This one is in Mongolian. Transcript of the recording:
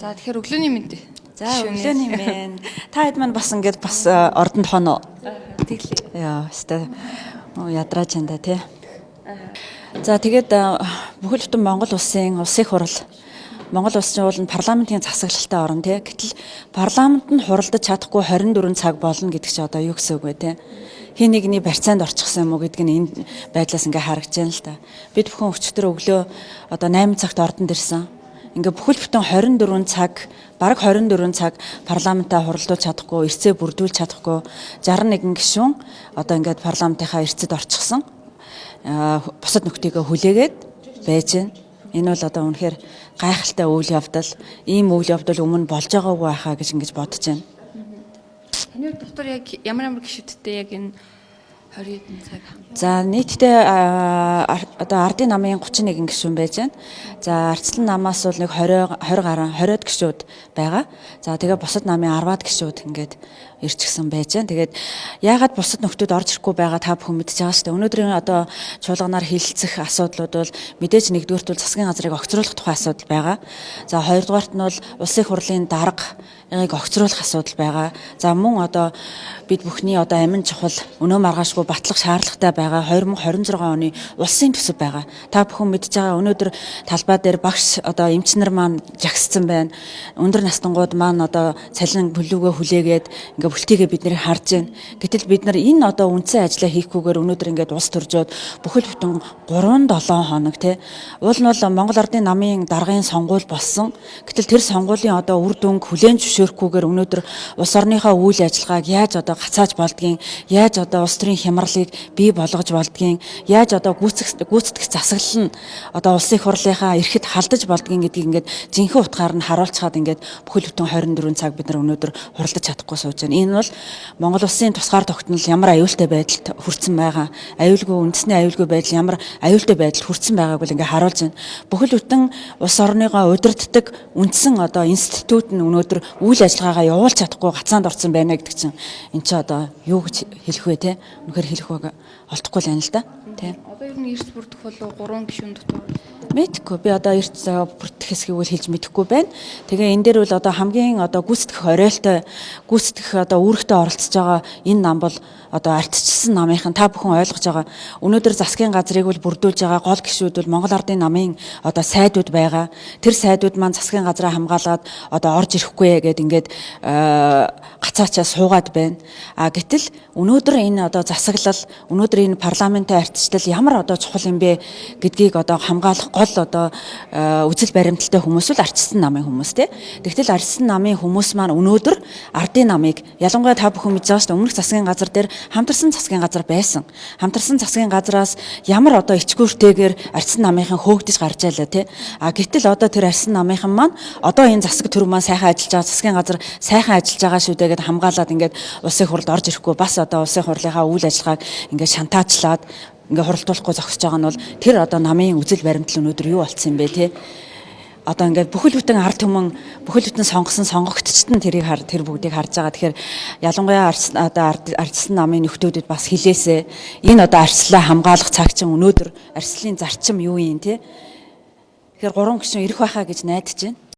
За тэгэхээр өглөөний мэд. За өглөөний мэд. Та хэд маань бас ингээд бас ордонд хоноо. Тэглээ. Яа, өстэй ядраач энэ тий. За тэгээд бүхэл бүтэн Монгол улсын хурал Монгол улс чинь парламентын засаглалтай орн тий. Гэтэл парламент нь хуралдаж чадахгүй 24 цаг болно гэдэг чинь одоо юу гэсэн үг вэ тий. Хин нэгний барьцаанд орчихсон юм уу гэдг нь энэ байдлаас ингээ харагдаж байна л та. Бид бүхэн өчтөр өглөө одоо 8 цагт ордонд ирсэн. Ингээ бүхэл бүтэн 24 цаг, бараг 24 цаг парламентаа хуралдуулж чадахгүй, эрцээ бүрдүүлж чадахгүй 61 гишүүн одоо ингээд парламентынхаа эрцэд орчихсон. Бусад нөхдийгөө хүлээгээд байж байна. Энэ бол одоо үнэхээр гайхалтай үйл явдал. Ийм үйл явдал өмнө болж байгаагүй байхаа гэж ингэж бодож байна. Таны доктор яг ямар гишүүдтэй яг энэ 20 хэдэн цаг. За нийтдээ одоо ардын намын 31 гишүүн байж байна. За арцлан намаас бол нэг 20-20 гишүүд байгаа. За тэгээ бусад намын 10-аад гишүүд ингээд ирчихсэн байж байна. Тэгээд яагаад бусад нөхдүүд орж ирэхгүй байгаа та бүхэн мэдж байгаа шүү дээ. Өнөөдрийн одоо чуулганаар хилцэх асуудлууд бол мэдээж нэгдүгürt бол засгийн газрыг огцруулах тухай асуудал байгаа. За хоёрдугаарт нь бол улсын хурлын даргаыг огцруулах асуудал байгаа. За мөн одоо бид бүхний одоо амин чухал өнөө маргаашгүй батлах шаардлагатай байгаа 2026 оны улсын төсөв байгаа. Та бүхэн мэдж байгаа өнөөдөр талбай дээр багш одоо эмчнэр маань жагссан байна. Өндөр настангууд маань одоо цалин бүлүүгөө хүлээгээд ингээ бүлтийгээ бид нэр харж байна. Гэтэл бид нар энэ одоо үндсэн ажлаа хийхгүйгээр өнөөдөр ингээд улс төржөөд бүхэл бүтэн 3-7 хоног тий. Уул нь бол Монгол Ардын намын даргын сонгуул болсон. Гэтэл тэр сонгуулийн одоо үр дүнг хүлээн зөвшөөрөхгүйгээр өнөөдөр улс орныхоо үйл ажиллагааг яаж одоо гацааж болдгийг, яаж одоо улс төрийн хямралыг бий болгож болдгийг, яаж одоо гүйцэтгэх засаглал нь одоо улсын хурлынхаа эрхэд халдаж болдгийг гэдгийг ингээд жинхэнэ утгаар нь харуулцгаад ингээд бүхэл бүтэн 24 цаг бид нар өнөөдөр хуралдаж чадахгүй сууж байна. Энэ бол Монгол улсын тусгаар тогтнол ямар аюултай байдалд хүрсэн байгаа, аюулгүй үндэсний аюулгүй байдал ямар аюултай байдалд хүрсэн байгааг бол ингээд харуулж байна. Бүхэл бүтэн улс орныгоо удирддаг үндсэн одоо институт нь өнөөдөр үйл ажиллагаагаа явуулж чадахгүй гацаанд орсон байна гэдэг чинь эн чинь одоо юу гэж хэлэх вэ те? Үнэхээр хэлэх байгаа олдохгүй л байна л да. Тэ. Одоо ер нь эрс бүрдэх болов 3 гишүүн дотор. Мэдгүй би одоо эрс бүрдэх хэсгийг бол хэлж мэдэхгүй байна. Тэгээ энэ дээр бол одоо хамгийн одоо гүйцэтгэх оройтой гүйцэтгэх одоо үүрэгтэй оролцож байгаа энэ нам бол одоо ардчилсан намынхан та бүхэн ойлгож байгаа. Өнөөдөр засгийн газрыг бол бүрдүүлж байгаа гол гишүүд бол Монгол Ардын намын одоо сайдууд байгаа. Тэр сайдууд маань засгийн газраа хамгаалаад одоо орж ирэхгүй гэдэг ингээд гацаачаа суугаад байна. Гэтэл өнөөдөр энэ одоо засаглал өнөөдөр энэ парламентын ардчлал ямар одоо чухал юм бэ гэдгийг одоо хамгаалах гол одоо үзэл баримталтай хүмүүс бол ардчилсан намын хүмүүс те. Тэгтэл ардчилсан намын хүмүүс маань өнөөдөр ардын намыг ялангуяа та бүхэн мэдж байгаа шүү дээ. Өмнөх засгийн газар дээр хамтарсан засгийн газар байсан. Хамтарсан засгийн газраас ямар одоо ичгүүртэйгээр ардчилсан намынхан хөөгдөж гарч ялаа те. Гэтэл одоо тэр ардчилсан намынхан маань одоо энэ засаг төр маань сайхан ажиллаж байгаа засгийн газар сайхан ажиллаж байгаа шүү дээ гэдээ хамгаалаад ингээд улсын хурлд орж ирэхгүй бас одоо улсын хурлынхаа үйл ажиллагааг ингээд шантаачлаад ингээ хуралдуулахгүй зогсож байгаа нь бол тэр одоо намын үзэл баримтал өнөөдөр юу болцсон юм бэ те. Одоо ингээд бүхэл бүтэн ард түмэн бүхэл бүтэн сонгосон сонгогчдод нь тэр бүгдийг харж байгаа. Тэгэхээр ялангуяа ардчилсан намын нөхдүүдэд бас хэлээсэ энэ одоо ардчлалаа хамгаалах цаг чинь өнөөдөр ардчлалын зарчим юу юм те. Тэгэхээр 3 гишүүн ирэх байхаа гэж найдаж байна.